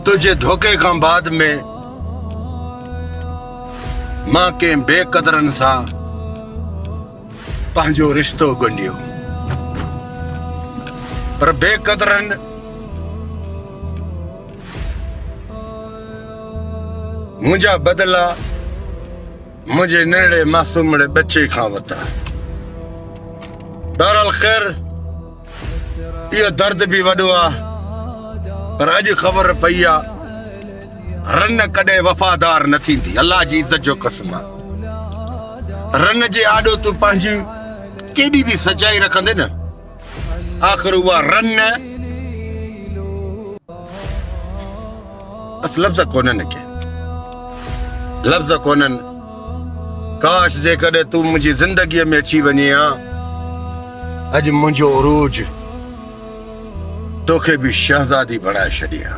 तुझे धोखे का बाद में मां के बेकदरन सा पंहिंजो रिश्तो ॻंढियो, पर बेकदरन मुंहिंजा बदला मुझे नंढड़े मासूमड़े बच्चे खां वरिता। बहरहाल ख़ैर, इहो दर्द भी वॾो आहे, पर अॼु ख़बर पई आहे रन कॾहिं वफ़ादार न थींदी। अल्लाह जी इज़त जो कसम आहे, रन जे आॾो तूं पंहिंजी केॾी बि सचाई रखंदे न, आख़िर उहा रन बस लफ़्ज़ कोन्हनि के, लफ़्ज़ कोन्हनि। काश जेकॾहिं तूं मुंहिंजी ज़िंदगीअ में अची वञे हा, अॼु मुंहिंजो उरूज तोखे बि शहज़ादी बणाए छॾियां।